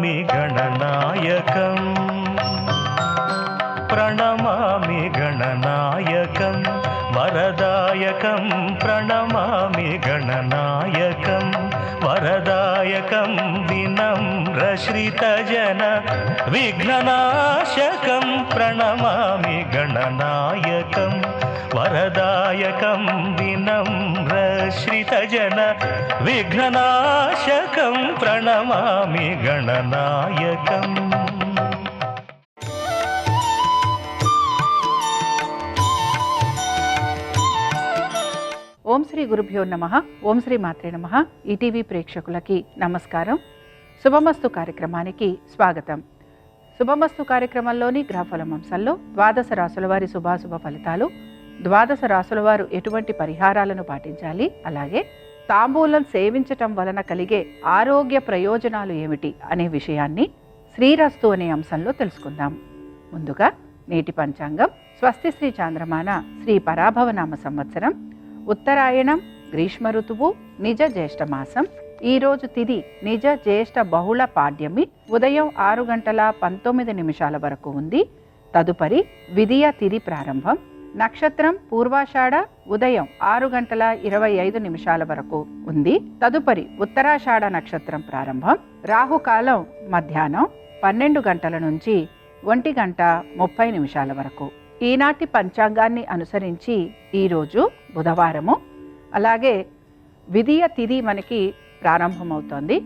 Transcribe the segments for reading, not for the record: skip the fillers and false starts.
ప్రణమామి గణనాయకం ప్రణమామి గణనాయకం వరదాయకం ప్రణమామి గణనాయకం వరదాయకం వినమ్రశ్రితజన విఘ్ననాశకం ప్రణమామి గణనాయకం వరదాయకం వినమ్రశ్రితజన విఘ్ననాశకం ప్రణమామి గణనాయకం. ఓం శ్రీ గురుభ్యో నమః. ఓం శ్రీ మాత్రే నమః. ఈటీవీ ప్రేక్షకులకి నమస్కారం. శుభమస్తు కార్యక్రమానికి స్వాగతం. శుభమస్తు కార్యక్రమంలోని గ్రహఫలం అంశంలో ద్వాదశ రాశుల వారి శుభాశుభ ఫలితాలు, ద్వాదశ రాశుల వారు ఎటువంటి పరిహారాలను పాటించాలి, అలాగే తాంబూలం సేవించటం వలన కలిగే ఆరోగ్య ప్రయోజనాలు ఏమిటి అనే విషయాన్ని శ్రీరస్తు అనే అంశంలో తెలుసుకుందాం. ముందుగా నేటి పంచాంగం. స్వస్తి శ్రీ చాంద్రమాన శ్రీ పరాభవనామ సంవత్సరం, ఉత్తరాయణం, గ్రీష్మ ఋతువు, నిజ జ్యేష్ఠమాసం. ఈరోజు తిథి నిజ జ్యేష్ఠ బహుళ పాడ్యమి ఉదయం 6:19 వరకు ఉంది. తదుపరి విధియ తిథి ప్రారంభం. నక్షత్రం పూర్వాషాఢ ఉదయం 6:25 వరకు ఉంది. తదుపరి ఉత్తరాషాఢ నక్షత్రం ప్రారంభం. రాహుకాలం మధ్యాహ్నం 12 గంటల నుంచి 1:30 వరకు. ఈనాటి పంచాంగాన్ని అనుసరించి ఈరోజు బుధవారము, అలాగే విధియ తిథి మనకి ప్రారంభమవుతోంది.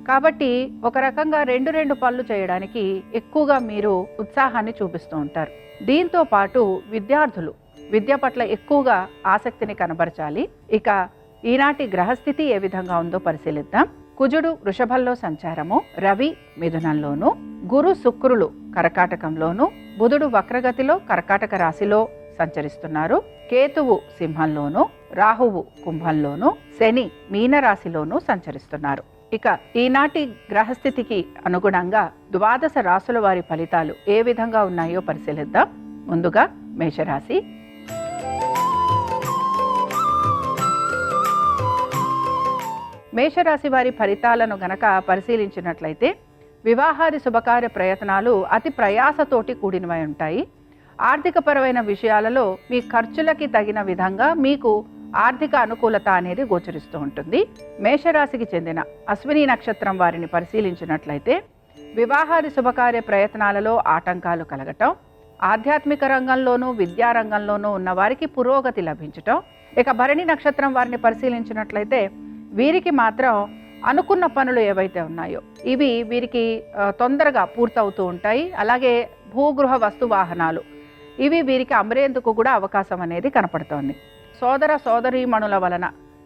కాబట్టి ఒక రకంగా రెండు పనులు చేయడానికి ఎక్కువగా మీరు ఉత్సాహాన్ని చూపిస్తూ ఉంటారు. దీంతో పాటు విద్యార్థులు విద్య పట్ల ఎక్కువగా ఆసక్తిని కనబరచాలి. ఇక ఈనాటి గ్రహస్థితి ఏ విధంగా ఉందో పరిశీలిద్దాం. కుజుడు వృషభంలో సంచారము, రవి మిథునంలోను, గురు శుక్రులు కర్కాటకంలోను, బుధుడు వక్రగతిలో కర్కాటక రాశిలో సంచరిస్తున్నారు. కేతువు సింహంలోను, రాహువు కుంభంలోను, శని మీనరాశిలోను సంచరిస్తున్నారు. ఇక ఈనాటి గ్రహస్థితికి అనుగుణంగా ద్వాదశ రాశుల వారి ఫలితాలు ఏ విధంగా ఉన్నాయో పరిశీలిద్దాం. ముందుగా మేషరాశి. మేషరాశి వారి ఫలితాలను గనక పరిశీలించినట్లయితే వివాహాది శుభకార్య ప్రయత్నాలు అతి ప్రయాసతోటి కూడినవై ఉంటాయి. ఆర్థికపరమైన విషయాలలో మీ ఖర్చులకి తగిన విధంగా మీకు ఆర్థిక అనుకూలత అనేది గోచరిస్తూ ఉంటుంది. మేషరాశికి చెందిన అశ్విని నక్షత్రం వారిని పరిశీలించినట్లయితే వివాహాది శుభకార్య ప్రయత్నాలలో ఆటంకాలు కలగటం, ఆధ్యాత్మిక రంగంలోనూ విద్యారంగంలోనూ ఉన్న వారికి పురోగతి లభించటం. ఇక భరణి నక్షత్రం వారిని పరిశీలించినట్లయితే వీరికి మాత్రం అనుకున్న పనులు ఏవైతే ఉన్నాయో ఇవి వీరికి తొందరగా పూర్తవుతూ ఉంటాయి. అలాగే భూగృహ వస్తు వాహనాలు ఇవి వీరికి అమరేందుకు కూడా అవకాశం అనేది కనపడుతోంది. సోదర సోదరీమణుల వలన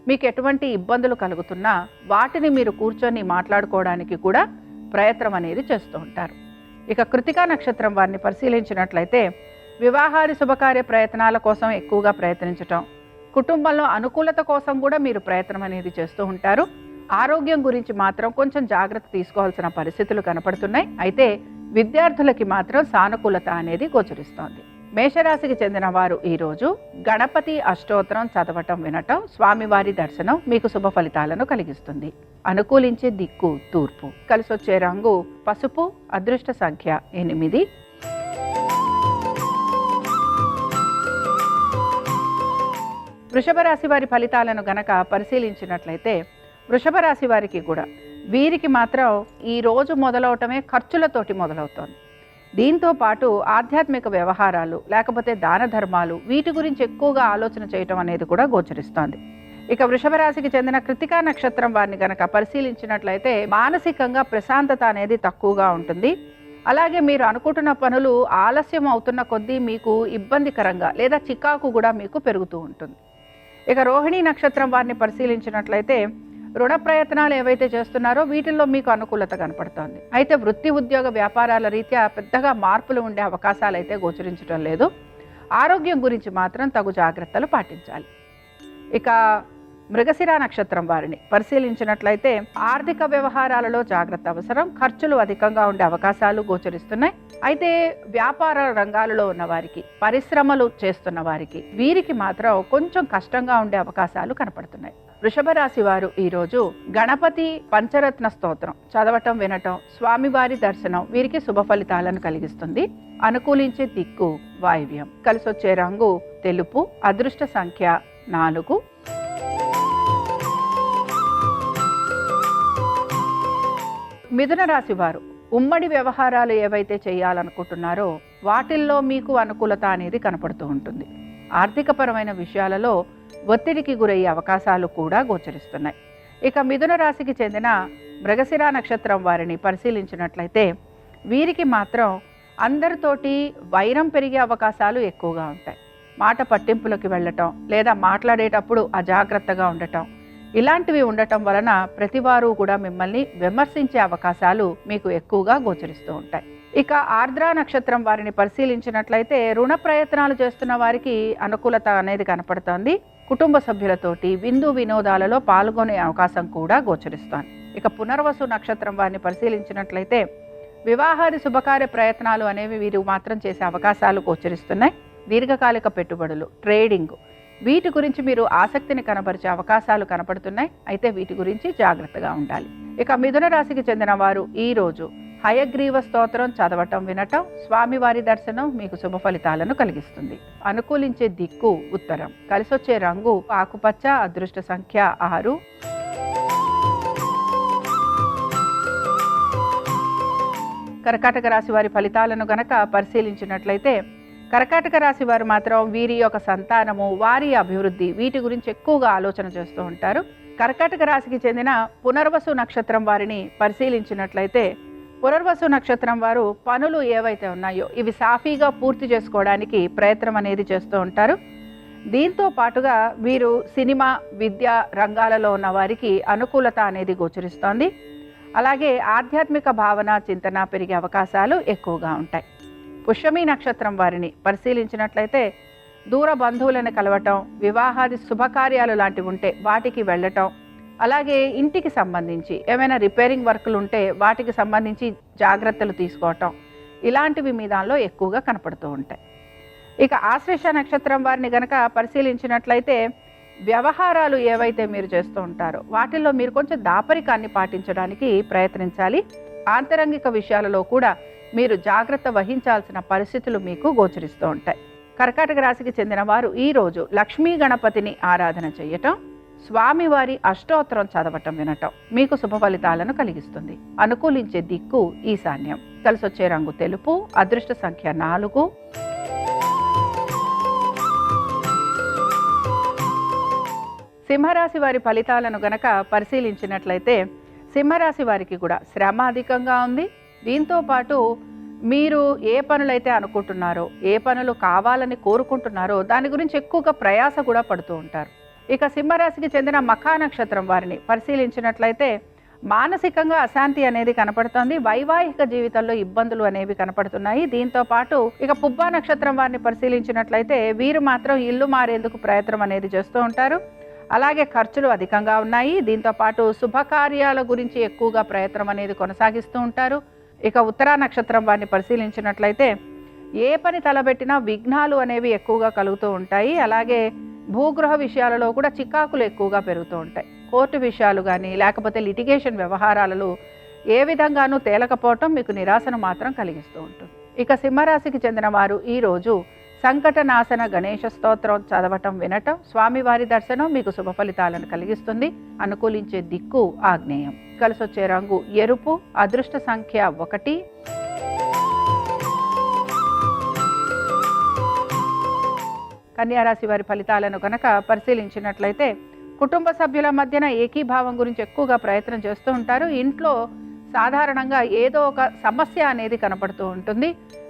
మీకు ఎటువంటి ఇబ్బందులు కలుగుతున్నా వాటిని మీరు కూర్చొని మాట్లాడుకోవడానికి కూడా ప్రయత్నం అనేది చేస్తూ ఉంటారు. ఇక కృతికా నక్షత్రం వారిని పరిశీలించినట్లయితే వివాహాది శుభకార్య ప్రయత్నాల కోసం ఎక్కువగా ప్రయత్నించటం, కుటుంబంలో అనుకూలత కోసం కూడా మీరు ప్రయత్నం అనేది చేస్తూ ఉంటారు. ఆరోగ్యం గురించి మాత్రం కొంచెం జాగ్రత్త తీసుకోవాల్సిన పరిస్థితులు కనపడుతున్నాయి. అయితే విద్యార్థులకి మాత్రం సానుకూలత అనేది గోచరిస్తోంది. మేషరాశికి చెందిన వారు ఈరోజు గణపతి అష్టోత్తరం చదవటం, వినటం, స్వామివారి దర్శనం మీకు శుభ ఫలితాలను కలిగిస్తుంది. అనుకూలించే దిక్కు తూర్పు. కలిసొచ్చే రంగు పసుపు. అదృష్ట సంఖ్య 8. వృషభ రాశి వారి ఫలితాలను గనక పరిశీలించినట్లయితే వృషభ రాశి వారికి కూడా వీరికి మాత్రం ఈ రోజు మొదలవటమే ఖర్చులతోటి మొదలవుతోంది. దీంతో పాటు ఆధ్యాత్మిక వ్యవహారాలు లేకపోతే దాన ధర్మాలు వీటి గురించి ఎక్కువగా ఆలోచన చేయటం అనేది కూడా గోచరిస్తోంది. ఇక వృషభ రాశికి చెందిన కృతికా నక్షత్రం వారిని గనక పరిశీలించినట్లయితే మానసికంగా ప్రశాంతత అనేది తక్కువగా ఉంటుంది. అలాగే మీరు అనుకుంటున్న పనులు ఆలస్యం అవుతున్న కొద్దీ మీకు ఇబ్బందికరంగా లేదా చికాకు కూడా మీకు పెరుగుతూ ఉంటుంది. ఇక రోహిణీ నక్షత్రం వారిని పరిశీలించినట్లయితే రుణ ప్రయత్నాలు ఏవైతే చేస్తున్నారో వీటిల్లో మీకు అనుకూలత కనపడుతోంది. అయితే వృత్తి ఉద్యోగ వ్యాపారాల రీత్యా పెద్దగా మార్పులు ఉండే అవకాశాలు అయితే గోచరించడం లేదు. ఆరోగ్యం గురించి మాత్రం తగు జాగ్రత్తలు పాటించాలి. ఇక మృగశిర నక్షత్రం వారిని పరిశీలించినట్లయితే ఆర్థిక వ్యవహారాలలో జాగ్రత్త అవసరం. ఖర్చులు అధికంగా ఉండే అవకాశాలు గోచరిస్తున్నాయి. అయితే వ్యాపార రంగాలలో ఉన్న వారికి, పరిశ్రమలు చేస్తున్న వారికి, వీరికి మాత్రం కొంచెం కష్టంగా ఉండే అవకాశాలు కనపడుతున్నాయి. వృషభ రాశి వారు ఈరోజు గణపతి పంచరత్న స్తోత్రం చదవటం వినటం, స్వామివారి దర్శనం వీరికి శుభ ఫలితాలను కలిగిస్తుంది. అనుకూలించే దిక్కు వాయువ్యం. కలిసొచ్చే రంగు తెలుపు. అదృష్ట సంఖ్య 4. మిథున రాశి వారు ఉమ్మడి వ్యవహారాలు ఏవైతే చేయాలనుకుంటున్నారో వాటిల్లో మీకు అనుకూలత అనేది కనపడుతూ ఉంటుంది. ఆర్థికపరమైన విషయాలలో ఒత్తిడికి గురయ్యే అవకాశాలు కూడా గోచరిస్తున్నాయి. ఇక మిథున రాశికి చెందిన మృగశిర నక్షత్రం వారిని పరిశీలించినట్లయితే వీరికి మాత్రం అందరితోటి వైరం పెరిగే అవకాశాలు ఎక్కువగా ఉంటాయి. మాట పట్టింపులకు వెళ్ళటం లేదా మాట్లాడేటప్పుడు అజాగ్రత్తగా ఉండటం ఇలాంటివి ఉండటం వలన ప్రతివారు కూడా మిమ్మల్ని విమర్శించే అవకాశాలు మీకు ఎక్కువగా గోచరిస్తూ ఉంటాయి. ఇక ఆర్ద్ర నక్షత్రం వారిని పరిశీలించినట్లయితే రుణ ప్రయత్నాలు చేస్తున్న వారికి అనుకూలత అనేది కనపడుతోంది. కుటుంబ సభ్యులతోటి విందు వినోదాలలో పాల్గొనే అవకాశం కూడా గోచరిస్తోంది. ఇక పునర్వసు నక్షత్రం వారిని పరిశీలించినట్లయితే వివాహాది శుభకార్య ప్రయత్నాలు అనేవి వీరు మాత్రం చేసే అవకాశాలు గోచరిస్తున్నాయి. దీర్ఘకాలిక పెట్టుబడులు, ట్రేడింగ్ వీటి గురించి మీరు ఆసక్తిని కనబరిచే అవకాశాలు కనపడుతున్నాయి. అయితే వీటి గురించి జాగ్రత్తగా ఉండాలి. ఇక మిథున రాశికి చెందిన వారు ఈరోజు హయగ్రీవ స్తోత్రం చదవటం వినటం, స్వామివారి దర్శనం మీకు శుభ ఫలితాలను కలిగిస్తుంది. అనుకూలించే దిక్కు ఉత్తరం. కలిసొచ్చే రంగు ఆకుపచ్చ. అదృష్ట సంఖ్య 6. కర్కాటక రాశి వారి ఫలితాలను గనక పరిశీలించినట్లయితే కర్కాటక రాశి వారు మాత్రం వీరి యొక్క సంతానము, వారి అభివృద్ధి వీటి గురించి ఎక్కువగా ఆలోచన చేస్తూ ఉంటారు. కర్కాటక రాశికి చెందిన పునర్వసు నక్షత్రం వారిని పరిశీలించినట్లయితే పునర్వసు నక్షత్రం వారు పనులు ఏవైతే ఉన్నాయో ఇవి సాఫీగా పూర్తి చేసుకోవడానికి ప్రయత్నం అనేది చేస్తూ ఉంటారు. దీంతో పాటుగా వీరు సినిమా, విద్యా రంగాలలో ఉన్న వారికి అనుకూలత అనేది గోచరిస్తోంది. అలాగే ఆధ్యాత్మిక భావన, చింతన పెరిగే అవకాశాలు ఎక్కువగా ఉంటాయి. పుష్యమి నక్షత్రం వారిని పరిశీలించినట్లయితే దూర బంధువులను కలవటం, వివాహాది శుభకార్యాలు లాంటివి ఉంటే వాటికి వెళ్ళటం, అలాగే ఇంటికి సంబంధించి ఏమైనా రిపేరింగ్ వర్కులు ఉంటే వాటికి సంబంధించి జాగ్రత్తలు తీసుకోవటం ఇలాంటివి మీ దానిలో ఎక్కువగా కనపడుతూ ఉంటాయి. ఇక ఆశ్లేష నక్షత్రం వారిని గనక పరిశీలించినట్లయితే వ్యవహారాలు ఏవైతే మీరు చేస్తూ ఉంటారో వాటిల్లో మీరు కొంచెం దాపరికాన్ని పాటించడానికి ప్రయత్నించాలి. ఆంతరంగిక విషయాలలో కూడా మీరు జాగ్రత్త వహించాల్సిన పరిస్థితులు మీకు గోచరిస్తూ ఉంటాయి. కర్కాటక రాశికి చెందిన వారు ఈరోజు లక్ష్మీ గణపతిని ఆరాధన చేయటం, స్వామివారి అష్టోత్తరం చదవటం వినటం మీకు శుభ ఫలితాలను కలిగిస్తుంది. అనుకూలించే దిక్కు ఈశాన్యం. కలిసొచ్చే రంగు తెలుపు. అదృష్ట సంఖ్య 4. సింహరాశి వారి ఫలితాలను గనక పరిశీలించినట్లయితే సింహరాశి వారికి కూడా శ్రమ అధికంగా ఉంది. దీంతో పాటు మీరు ఏ పనులైతే అనుకుంటున్నారో, ఏ పనులు కావాలని కోరుకుంటున్నారో దాని గురించి ఎక్కువగా ప్రయాస కూడా పడుతూ ఉంటారు. ఇక సింహరాశికి చెందిన మఖా నక్షత్రం వారిని పరిశీలించినట్లయితే మానసికంగా అశాంతి అనేది కనపడుతోంది. వైవాహిక జీవితంలో ఇబ్బందులు అనేవి కనపడుతున్నాయి. దీంతో పాటు ఇక పుబ్బా నక్షత్రం వారిని పరిశీలించినట్లయితే వీరు మాత్రం ఇల్లు మారేందుకు ప్రయత్నం అనేది చేస్తూ ఉంటారు. అలాగే ఖర్చులు అధికంగా ఉన్నాయి. దీంతో పాటు శుభకార్యాల గురించి ఎక్కువగా ప్రయత్నం అనేది కొనసాగిస్తూ ఉంటారు. ఇక ఉత్తరా నక్షత్రం వారిని పరిశీలించినట్లయితే ఏ పని తలబెట్టినా విఘ్నాలు అనేవి ఎక్కువగా కలుగుతూ ఉంటాయి. అలాగే భూగృహ విషయాలలో కూడా చికాకులు ఎక్కువగా పెరుగుతూ ఉంటాయి. కోర్టు విషయాలు కానీ లేకపోతే లిటిగేషన్ వ్యవహారాలలో ఏ విధంగానూ తేలకపోవటం మీకు నిరాశను మాత్రం కలిగిస్తూ ఉంటుంది. ఇక సింహరాశికి చెందిన వారు ఈరోజు సంకటనాశన గణేష స్తోత్రం చదవటం వినటం, స్వామివారి దర్శనం మీకు శుభ ఫలితాలను కలిగిస్తుంది. అనుకూలించే దిక్కు ఆగ్నేయం. కలిసొచ్చే రంగు ఎరుపు. అదృష్ట సంఖ్య 1. కన్యారాశి వారి ఫలితాలను కనుక పరిశీలించినట్లయితే కుటుంబ సభ్యుల మధ్యన ఏకీభావం గురించి ఎక్కువగా ప్రయత్నం చేస్తూ ఉంటారు. ఇంట్లో సాధారణంగా ఏదో ఒక సమస్య అనేది కనపడుతూ ఉంటుంది.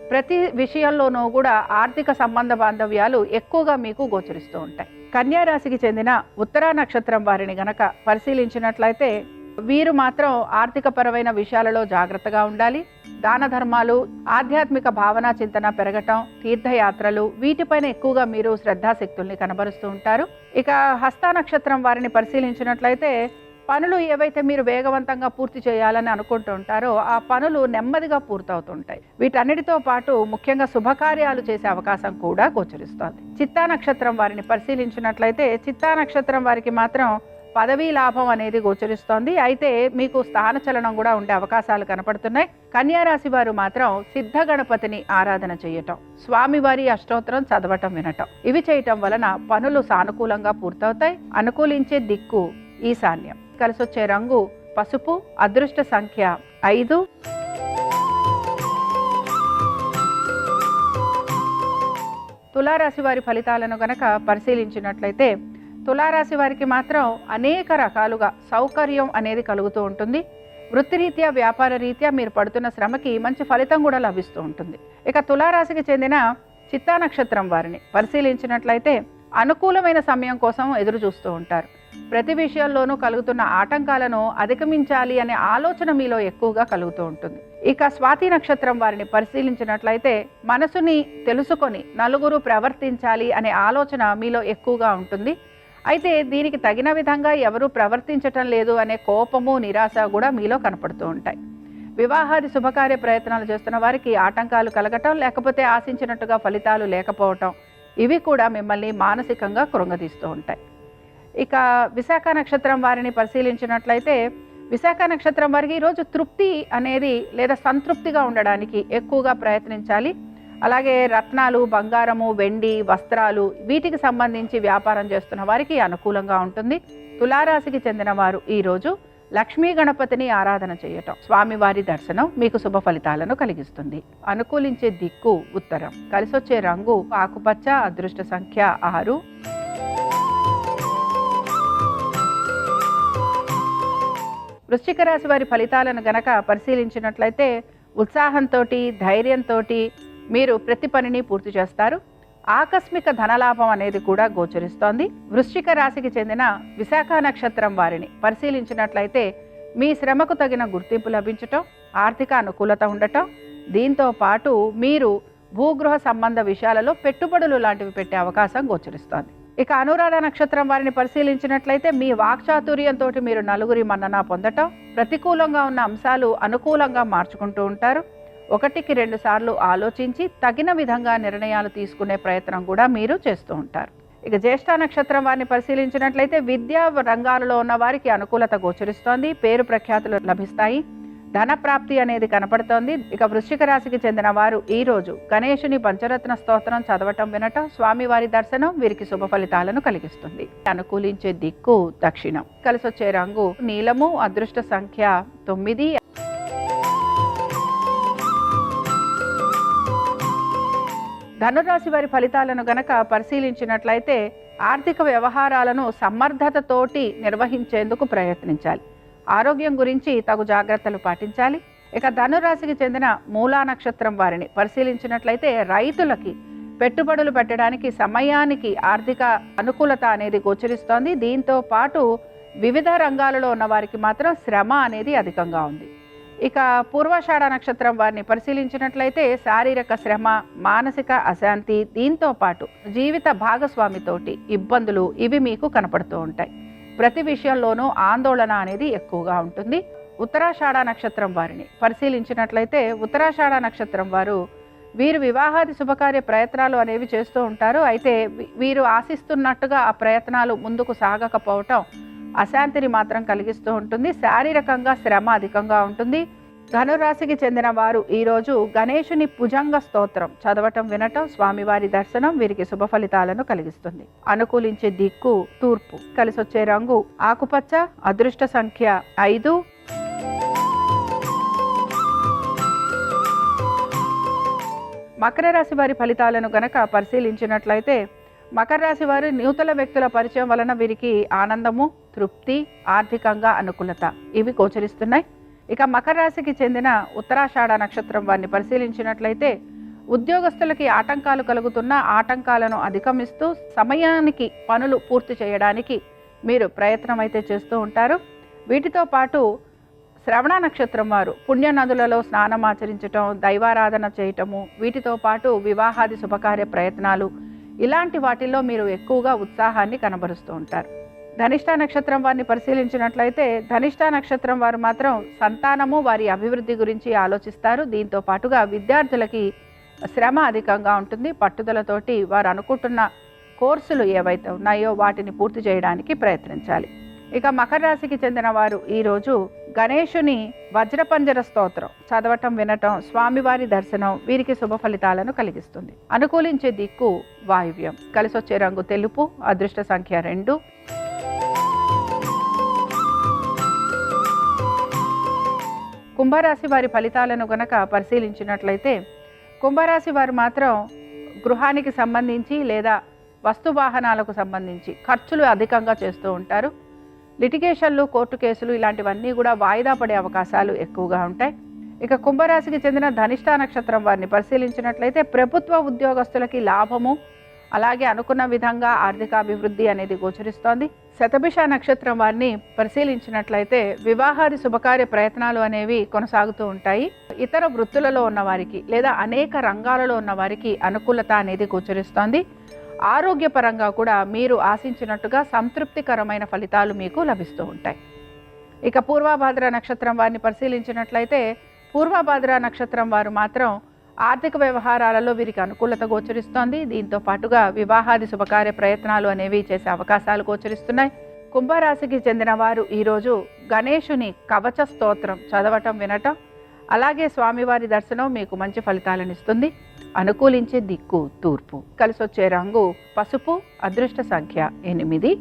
ప్రతి విషయంలోనూ కూడా ఆర్థిక సంబంధ బాంధవ్యాలు ఎక్కువగా మీకు గోచరిస్తూ ఉంటాయి. కన్యారాశికి చెందిన ఉత్తరా నక్షత్రం వారిని గనక పరిశీలించినట్లయితే వీరు మాత్రం ఆర్థిక పరమైన విషయాలలో జాగ్రత్తగా ఉండాలి. దాన ధర్మాలు, ఆధ్యాత్మిక భావన చింతన పెరగటం, తీర్థయాత్రలు వీటిపైన ఎక్కువగా మీరు శ్రద్ధాశక్తుల్ని కనబరుస్తూ ఉంటారు. ఇక హస్త నక్షత్రం వారిని పరిశీలించినట్లయితే పనులు ఏవైతే మీరు వేగవంతంగా పూర్తి చేయాలని అనుకుంటూ ఉంటారో ఆ పనులు నెమ్మదిగా పూర్తవుతుంటాయి. వీటన్నిటితో పాటు ముఖ్యంగా శుభకార్యాలు చేసే అవకాశం కూడా గోచరిస్తోంది. చిత్తా నక్షత్రం వారిని పరిశీలించినట్లయితే చిత్తా నక్షత్రం వారికి మాత్రం పదవీ లాభం అనేది గోచరిస్తోంది. అయితే మీకు స్థానచలనం కూడా ఉండే అవకాశాలు కనపడుతున్నాయి. కన్యా రాశి వారు మాత్రం సిద్ధ గణపతిని ఆరాధన చేయటం, స్వామివారి అష్టోత్తరం చదవటం, వినటం, ఇవి చేయటం వలన పనులు సానుకూలంగా పూర్తవుతాయి. అనుకూలించే దిక్కు ఈశాన్యం. కలిసొచ్చే రంగు పసుపు. అదృష్ట సంఖ్య 5. తులారాశి వారి ఫలితాలను గనక పరిశీలించినట్లయితే తులారాశి వారికి మాత్రం అనేక రకాలుగా సౌకర్యం అనేది కలుగుతూ ఉంటుంది. వృత్తిరీత్యా, వ్యాపార రీత్యా మీరు పడుతున్న శ్రమకి మంచి ఫలితం కూడా లభిస్తూ ఉంటుంది. ఇక తులారాశికి చెందిన చిత్తా నక్షత్రం వారిని పరిశీలించినట్లయితే అనుకూలమైన సమయం కోసం ఎదురు చూస్తూ ఉంటారు. ప్రతి విషయంలోనూ కలుగుతున్న ఆటంకాలను అధిగమించాలి అనే ఆలోచన మీలో ఎక్కువగా కలుగుతూ ఉంటుంది. ఇక స్వాతి నక్షత్రం వారిని పరిశీలించినట్లయితే మనసుని తెలుసుకొని నలుగురు ప్రవర్తించాలి అనే ఆలోచన మీలో ఎక్కువగా ఉంటుంది. అయితే దీనికి తగిన విధంగా ఎవరు ప్రవర్తించటం లేదు అనే కోపము, నిరాశ కూడా మీలో కనపడుతూ ఉంటాయి. వివాహాది శుభకార్య ప్రయత్నాలు చేస్తున్న వారికి ఆటంకాలు కలగటం, లేకపోతే ఆశించినట్టుగా ఫలితాలు లేకపోవటం, ఇవి కూడా మిమ్మల్ని మానసికంగా కృంగదీస్తూ ఉంటాయి. ఇక విశాఖ నక్షత్రం వారిని పరిశీలించినట్లయితే విశాఖ నక్షత్రం వారికి ఈరోజు తృప్తి అనేది లేదా సంతృప్తిగా ఉండడానికి ఎక్కువగా ప్రయత్నించాలి. అలాగే రత్నాలు, బంగారము, వెండి, వస్త్రాలు, వీటికి సంబంధించి వ్యాపారం చేస్తున్న వారికి అనుకూలంగా ఉంటుంది. తులారాశికి చెందిన వారు ఈరోజు లక్ష్మీ గణపతిని ఆరాధన చేయటం, స్వామివారి దర్శనం మీకు శుభ ఫలితాలను కలిగిస్తుంది. అనుకూలించే దిక్కు ఉత్తరం. కలిసొచ్చే రంగు ఆకుపచ్చ. అదృష్ట సంఖ్య 6. వృశ్చిక రాశి వారి ఫలితాలను గనక పరిశీలించినట్లయితే ఉత్సాహంతో, ధైర్యంతో మీరు ప్రతి పనిని పూర్తి చేస్తారు. ఆకస్మిక ధనలాభం అనేది కూడా గోచరిస్తోంది. వృశ్చిక రాశికి చెందిన విశాఖ నక్షత్రం వారిని పరిశీలించినట్లయితే మీ శ్రమకు తగిన గుర్తింపు లభించటం, ఆర్థిక అనుకూలత ఉండటం, దీంతో పాటు మీరు భూగృహ సంబంధ విషయాలలో పెట్టుబడులు లాంటివి పెట్టే అవకాశం గోచరిస్తోంది. ఇక అనురాధ నక్షత్రం వారిని పరిశీలించినట్లయితే మీ వాక్చాతుర్యంతో మీరు నలుగురి మన్నన పొందటం, ప్రతికూలంగా ఉన్న అంశాలు అనుకూలంగా మార్చుకుంటూ ఉంటారు. 1-2 సార్లు ఆలోచించి తగిన విధంగా నిర్ణయాలు తీసుకునే ప్రయత్నం కూడా మీరు చేస్తూ ఉంటారు. ఇక జ్యేష్ఠ నక్షత్రం వారిని పరిశీలించినట్లయితే విద్యా రంగాలలో ఉన్న వారికి అనుకూలత గోచరిస్తోంది. పేరు ప్రఖ్యాతులు లభిస్తాయి. ధన ప్రాప్తి అనేది కనపడుతోంది. ఇక వృశ్చిక రాశికి చెందిన వారు ఈరోజు గణేశుని పంచరత్న స్తోత్రం చదవటం, వినటం, స్వామివారి దర్శనం వీరికి శుభ ఫలితాలను కలిగిస్తుంది. అనుకూలించే దిక్కు దక్షిణం. కలిసొచ్చే రంగు నీలము. అదృష్ట సంఖ్య 9. ధనురాశి వారి ఫలితాలను గనక పరిశీలించినట్లయితే ఆర్థిక వ్యవహారాలను సమర్థతతోటి నిర్వహించేందుకు ప్రయత్నించాలి. ఆరోగ్యం గురించి తగు జాగ్రత్తలు పాటించాలి. ఇక ధనురాశికి చెందిన మూలా నక్షత్రం వారిని పరిశీలించినట్లయితే రైతులకి పెట్టుబడులు పెట్టడానికి సమయానికి ఆర్థిక అనుకూలత అనేది గోచరిస్తోంది. దీంతో పాటు వివిధ రంగాలలో ఉన్న వారికి మాత్రం శ్రమ అనేది అధికంగా ఉంది. ఇక పూర్వాషాఢ నక్షత్రం వారిని పరిశీలించినట్లయితే శారీరక శ్రమ, మానసిక అశాంతి, దీంతో పాటు జీవిత భాగస్వామితోటి ఇబ్బందులు, ఇవి మీకు కనపడుతూ ఉంటాయి. ప్రతి విషయంలోనూ ఆందోళన అనేది ఎక్కువగా ఉంటుంది. ఉత్తరాషాఢ నక్షత్రం వారిని పరిశీలించినట్లయితే ఉత్తరాషాఢ నక్షత్రం వారు వీరు వివాహాది శుభకార్య ప్రయత్నాలు అనేవి చేస్తూ ఉంటారు. అయితే వీరు ఆశిస్తున్నట్టుగా ఆ ప్రయత్నాలు ముందుకు సాగకపోవటం అశాంతిని మాత్రం కలిగిస్తూ ఉంటుంది. శారీరకంగా శ్రమ అధికంగా ఉంటుంది. ధనురాశికి చెందిన వారు ఈరోజు గణేశుని భుజంగ స్తోత్రం చదవటం, వినటం, స్వామివారి దర్శనం వీరికి శుభ ఫలితాలను కలిగిస్తుంది. అనుకూలించే దిక్కు తూర్పు. కలిసొచ్చే రంగు ఆకుపచ్చ. అదృష్ట సంఖ్య 5. మకర రాశి వారి ఫలితాలను గనక పరిశీలించినట్లయితే మకర రాశి వారు నూతన వ్యక్తుల పరిచయం వలన వీరికి ఆనందము, తృప్తి, ఆర్థికంగా అనుకూలత, ఇవి గోచరిస్తున్నాయి. ఇక మకర రాశికి చెందిన ఉత్తరాషాఢ నక్షత్రం వారిని పరిశీలించినట్లయితే ఉద్యోగస్తులకి ఆటంకాలు కలుగుతున్న ఆటంకాలను అధిగమిస్తూ సమయానికి పనులు పూర్తి చేయడానికి మీరు ప్రయత్నం అయితే చేస్తూ ఉంటారు. వీటితో పాటు శ్రవణ నక్షత్రం వారు పుణ్య నదులలో స్నానం ఆచరించటం, దైవారాధన చేయటము, వీటితో పాటు వివాహాది శుభకార్య ప్రయత్నాలు, ఇలాంటి వాటిల్లో మీరు ఎక్కువగా ఉత్సాహాన్ని కనబరుస్తూ ఉంటారు. ధనిష్ట నక్షత్రం వారిని పరిశీలించినట్లయితే ధనిష్ట నక్షత్రం వారు మాత్రం సంతానము, వారి అభివృద్ధి గురించి ఆలోచిస్తారు. దీంతో పాటుగా విద్యార్థులకి శ్రమ అధికంగా ఉంటుంది. పట్టుదలతోటి వారు అనుకుంటున్న కోర్సులు ఏవైతే ఉన్నాయో వాటిని పూర్తి చేయడానికి ప్రయత్నించాలి. ఇక మకర రాశికి చెందిన వారు ఈరోజు గణేశుని వజ్రపంజర స్తోత్రం చదవటం, వినటం, స్వామివారి దర్శనం వీరికి శుభ ఫలితాలను కలిగిస్తుంది. అనుకూలించే దిక్కు వాయువ్యం. కలిసొచ్చే రంగు తెలుపు. అదృష్ట సంఖ్య 2. కుంభరాశి వారి ఫలితాలను గనక పరిశీలించినట్లయితే కుంభరాశి వారు మాత్రం గృహానికి సంబంధించి లేదా వస్తు వాహనాలకు సంబంధించి ఖర్చులు అధికంగా చేస్తూ ఉంటారు. లిటిగేషన్లు, కోర్టు కేసులు ఇలాంటివన్నీ కూడా వాయిదా పడే అవకాశాలు ఎక్కువగా ఉంటాయి. ఇక కుంభరాశికి చెందిన ధనిష్ట నక్షత్రం వారిని పరిశీలించినట్లయితే ప్రభుత్వ ఉద్యోగస్తులకి లాభము, అలాగే అనుకున్న విధంగా ఆర్థికాభివృద్ధి అనేది గోచరిస్తోంది. శతభిష నక్షత్రం వారిని పరిశీలించినట్లయితే వివాహాది శుభకార్య ప్రయత్నాలు అనేవి కొనసాగుతూ ఉంటాయి. ఇతర వృత్తులలో ఉన్నవారికి లేదా అనేక రంగాలలో ఉన్న వారికి అనుకూలత అనేది గోచరిస్తోంది. ఆరోగ్యపరంగా కూడా మీరు ఆశించినట్టుగా సంతృప్తికరమైన ఫలితాలు మీకు లభిస్తూ ఉంటాయి. ఇక పూర్వభాద్ర నక్షత్రం వారిని పరిశీలించినట్లయితే పూర్వభాద్ర నక్షత్రం వారు మాత్రం ఆర్థిక వ్యవహారాలలో వీరికి అనుకూలత గోచరిస్తోంది. దీంతో పాటుగా వివాహాది శుభకార్య ప్రయత్నాలు అనేవి చేసే అవకాశాలు గోచరిస్తున్నాయి. కుంభరాశికి చెందిన వారు ఈరోజు గణేశుని కవచ స్తోత్రం చదవటం, వినటం, అలాగే స్వామివారి దర్శనం మీకు మంచి ఫలితాలను ఇస్తుంది. అనుకూలించే దిక్కు తూర్పు. కలిసొచ్చే రంగు పసుపు. అదృష్ట సంఖ్య 8.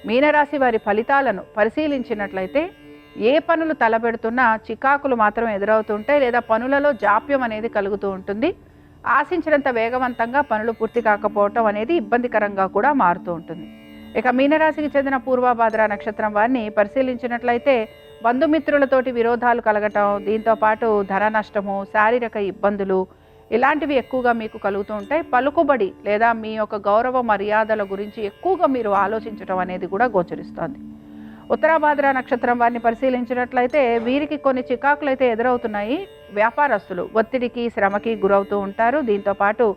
మీనరాశి వారి ఫలితాలను పరిశీలించినట్లయితే ఏ పనులు తలపెడుతున్నా చికాకులు మాత్రం ఎదురవుతుంటాయి లేదా పనులలో జాప్యం అనేది కలుగుతూ ఉంటుంది. ఆశించినంత వేగవంతంగా పనులు పూర్తి కాకపోవటం అనేది ఇబ్బందికరంగా కూడా మారుతూ ఉంటుంది. ఇక మీనరాశికి చెందిన పూర్వభాద్ర నక్షత్రం వారిని పరిశీలించినట్లయితే బంధుమిత్రులతోటి విరోధాలు కలగటం, దీంతో పాటు ధన నష్టము, శారీరక ఇబ్బందులు ఇలాంటివి ఎక్కువగా మీకు కలుగుతూ ఉంటాయి. పలుకుబడి లేదా మీ యొక్క గౌరవ మర్యాదల గురించి ఎక్కువగా మీరు ఆలోచించడం అనేది కూడా గోచరిస్తోంది. ఉత్తరాభాద్ర నక్షత్రం వారిని పరిశీలించినట్లయితే వీరికి కొన్ని చికాకులు అయితే ఎదురవుతున్నాయి. వ్యాపారస్తులు ఒత్తిడికి, శ్రమకి గురవుతూ ఉంటారు. దీంతో పాటు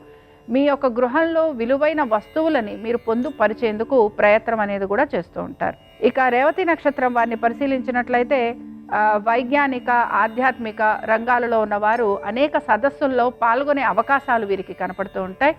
మీ యొక్క గృహంలో విలువైన వస్తువులని మీరు పొందుపరిచేందుకు ప్రయత్నం అనేది కూడా చేస్తూ ఉంటారు. ఇక రేవతి నక్షత్రం వారిని పరిశీలించినట్లయితే వైజ్ఞానిక, ఆధ్యాత్మిక రంగాలలో ఉన్నవారు అనేక సదస్సుల్లో పాల్గొనే అవకాశాలు వీరికి కనపడుతూ ఉంటాయి.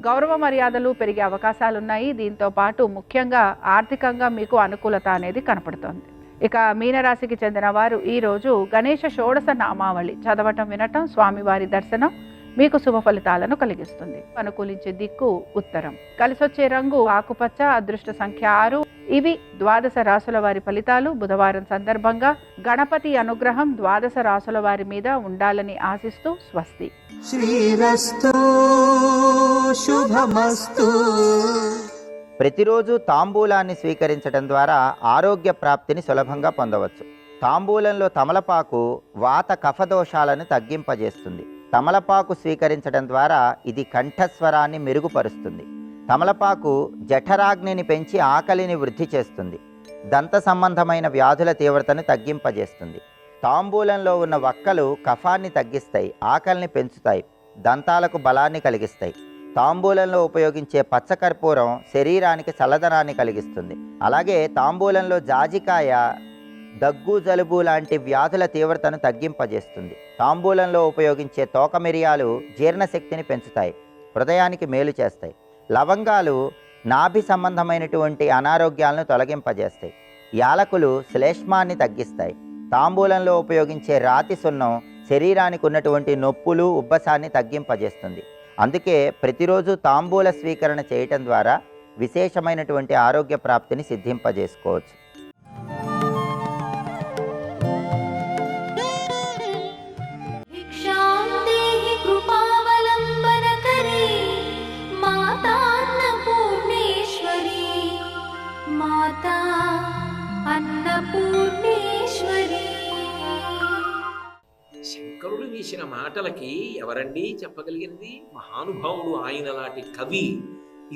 గౌరవ మర్యాదలు పెరిగే అవకాశాలు ఉన్నాయి. దీంతో పాటు ముఖ్యంగా ఆర్థికంగా మీకు అనుకూలత అనేది కనపడుతోంది. ఇక మీనరాశికి చెందిన వారు ఈరోజు గణేష షోడశ నామావళి చదవటం, వినటం, స్వామివారి దర్శనం మీకు శుభ ఫలితాలను కలిగిస్తుంది. అనుకూలించే దిక్కు ఉత్తరం. కలిసొచ్చే రంగు ఆకుపచ్చ. అదృష్ట సంఖ్య 6. ఇవి ద్వాదశ రాశుల వారి ఫలితాలు. బుధవారం సందర్భంగా గణపతి అనుగ్రహం ద్వాదశ రాశుల వారి మీద ఉండాలని ఆశిస్తూ స్వస్తి. శ్రీరస్తు శుభమస్తు. ప్రతిరోజు తాంబూలాన్ని స్వీకరించడం ద్వారా ఆరోగ్య ప్రాప్తిని సులభంగా పొందవచ్చు. తాంబూలంలో తమలపాకు వాత కఫదోషాలను తగ్గింపజేస్తుంది. తమలపాకు స్వీకరించడం ద్వారా ఇది కంఠస్వరాన్ని మెరుగుపరుస్తుంది. తమలపాకు జఠరాగ్నిని పెంచి ఆకలిని వృద్ధి చేస్తుంది. దంత సంబంధమైన వ్యాధుల తీవ్రతను తగ్గింపజేస్తుంది. తాంబూలంలో ఉన్న వక్కలు కఫాన్ని తగ్గిస్తాయి, ఆకలిని పెంచుతాయి, దంతాలకు బలాన్ని కలిగిస్తాయి. తాంబూలంలో ఉపయోగించే పచ్చకర్పూరం శరీరానికి చల్లదనాన్ని కలిగిస్తుంది. అలాగే తాంబూలంలో జాజికాయ దగ్గు, జలుబు లాంటి వ్యాధుల తీవ్రతను తగ్గింపజేస్తుంది. తాంబూలంలో ఉపయోగించే తోక మిరియాలు జీర్ణశక్తిని పెంచుతాయి, హృదయానికి మేలు చేస్తాయి. లవంగాలు నాభి సంబంధమైనటువంటి అనారోగ్యాలను తొలగింపజేస్తాయి. యాలకులు శ్లేష్మాన్ని తగ్గిస్తాయి. తాంబూలంలో ఉపయోగించే రాతి సున్నం శరీరానికి ఉన్నటువంటి నొప్పులు, ఉబ్బసాన్ని తగ్గింపజేస్తుంది. అందుకే ప్రతిరోజు తాంబూల స్వీకరణ చేయటం ద్వారా విశేషమైనటువంటి ఆరోగ్య ప్రాప్తిని సిద్ధింపజేసుకోవచ్చు. శంకరుడు వీసిన మాటలకి ఎవరండి చెప్పగలిగినది? మహానుభావుడు. ఆయన లాంటి కవి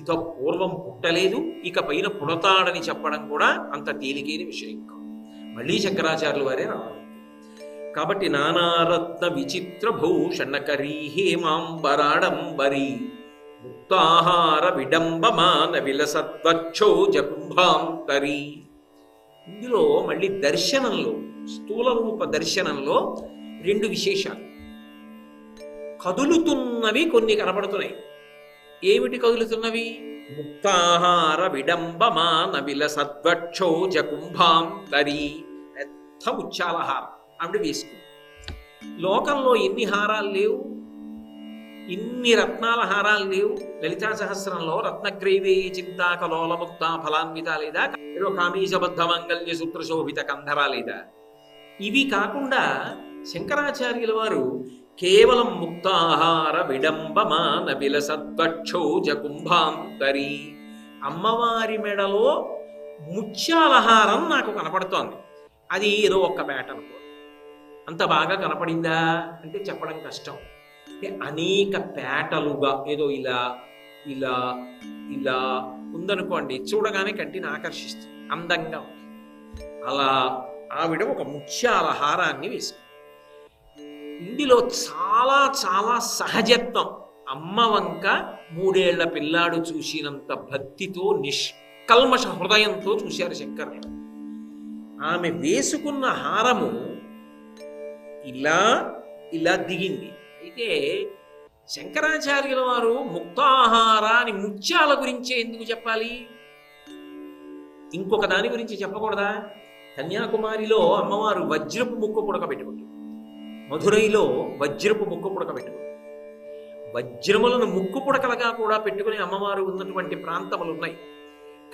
ఇత పూర్వం పుట్టలేదు, ఇక పైన పుడతాడని చెప్పడం కూడా అంత తేలికైన విషయం కాదు. మళ్ళీ శంకరాచార్యుల వారే రావాలి. కాబట్టి నానారత్న విచిత్ర భూషణకరీ హేమాంబరాడంబరీ ముక్తాహార విడంబమాన విలసద్వక్షో జకుంభాంతరీ. ఇందులో మళ్ళీ దర్శనంలో, స్థూల రూప దర్శనంలో 2 విశేషాలు. కదులుతున్నవి కొన్ని కనపడుతున్నాయి, ఏమిటి కదులుతున్నవి? ముక్తాహార విడంబమాన విలసద్వక్షోజ కుంభాంతరి. పెద్ద ముత్యాలహారం ఆవిడ వేసుకుంది. లోకంలో ఎన్ని హారాలు లేవు, ఇన్ని రత్నాల హారాలు లేవు. లలితా సహస్రంలో రత్నగ్రైవే చింతాకలోల ముక్తా ఫలాన్విత లేదా, ఏదో కామీశబద్ధ మంగళ్య సూత్ర శోభిత కంధర లేదా. ఇవి కాకుండా శంకరాచార్యుల వారు కేవలం ముక్తాహార విడంబమాన విలసద్వక్షోజ కుంభాంతరి. అమ్మవారి మెడలో ముత్యాలహారం నాకు కనపడుతోంది. అది ఏదో ఒక్క పేట అనుకో. అంత బాగా కనపడిందా అంటే చెప్పడం కష్టం. అంటే అనేక పేటలుగా ఏదో ఇలా ఇలా ఇలా ఉందనుకోండి, చూడగానే కంటిని ఆకర్షిస్తుంది, అందంగా ఉంది. అలా ఆవిడ ఒక ముత్యాల హారాన్ని వేసుకుంది. ఇందులో చాలా చాలా సహజత్వం. అమ్మ వంక 3 ఏళ్ల పిల్లాడు చూసినంత భక్తితో నిష్కల్మష హృదయంతో చూశారు శంకరులు. ఆమె వేసుకున్న హారము ఇలా ఇలా దిగింది. అయితే శంకరాచార్యుల వారు ముక్తాహార అని ముత్యాల గురించే ఎందుకు చెప్పాలి? ఇంకొక దాని గురించి చెప్పకూడదా? కన్యాకుమారిలో అమ్మవారు వజ్రపు ముక్కు పుడక పెట్టుకుంటుంది, మధురైలో వజ్రపు ముక్కు పుడక పెట్టుకుంటుంది. వజ్రములను ముక్కు పుడకలుగా కూడా పెట్టుకుని అమ్మవారు ఉన్నటువంటి ప్రాంతములు ఉన్నాయి.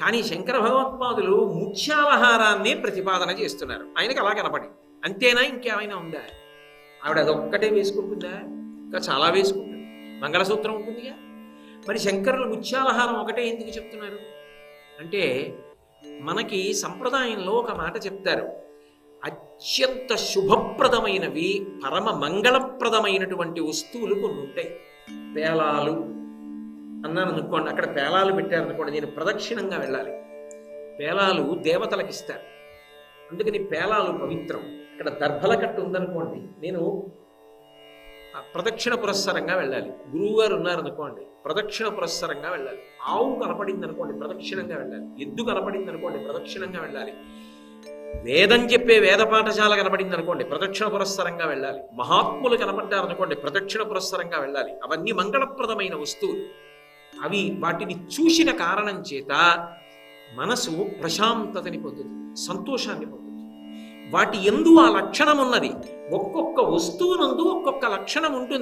కానీ శంకర భగవత్పాదులు ముత్యాలహారాన్నే ప్రతిపాదన చేస్తున్నారు. ఆయనకు అలా కనపడి అంతేనా, ఇంకేమైనా ఉందా? ఆవిడ అదొక్కటే వేసుకుంటుందా? ఇంకా చాలా వేసుకుంటుంది. మంగళసూత్రం ఉంటుందిగా. మరి శంకరులు ముత్యాలహారం ఒకటే ఎందుకు చెప్తున్నారు అంటే, మనకి సంప్రదాయంలో ఒక మాట చెప్తారు. అత్యంత శుభప్రదమైనవి, పరమ మంగళప్రదమైనటువంటి వస్తువులు కొన్ని ఉంటాయి. పేలాలు అన్నాను అనుకోండి, అక్కడ పేలాలు పెట్టారనుకోండి, నేను ప్రదక్షిణంగా వెళ్ళాలి. పేలాలు దేవతలకు ఇస్తారు, అందుకని పేలాలు పవిత్రం. ఇక్కడ దర్భల కట్టు ఉందనుకోండి, నేను ప్రదక్షిణ పురస్సరంగా వెళ్ళాలి. గురువు గారు ఉన్నారనుకోండి, ప్రదక్షిణ పురస్సరంగా వెళ్ళాలి. ఆవు కనపడింది అనుకోండి, ప్రదక్షిణంగా వెళ్ళాలి. ఎద్దు కనపడింది అనుకోండి, ప్రదక్షిణంగా వెళ్ళాలి. వేదం చెప్పే వేద పాఠశాల కనపడింది అనుకోండి, ప్రదక్షిణ పురస్సరంగా వెళ్ళాలి. మహాత్ములు కనపడ్డారనుకోండి, ప్రదక్షిణ పురస్సరంగా వెళ్ళాలి. అవన్నీ మంగళప్రదమైన వస్తువులు. అవి వాటిని చూసిన కారణం చేత మనసు ప్రశాంతతని పొందుతుంది, సంతోషాన్ని పొందుతుంది. వాటి యందు ఆ లక్షణం ఉన్నది. ఒక్కొక్క వస్తువునందు ఒక్కొక్క లక్షణం ఉంటుంది.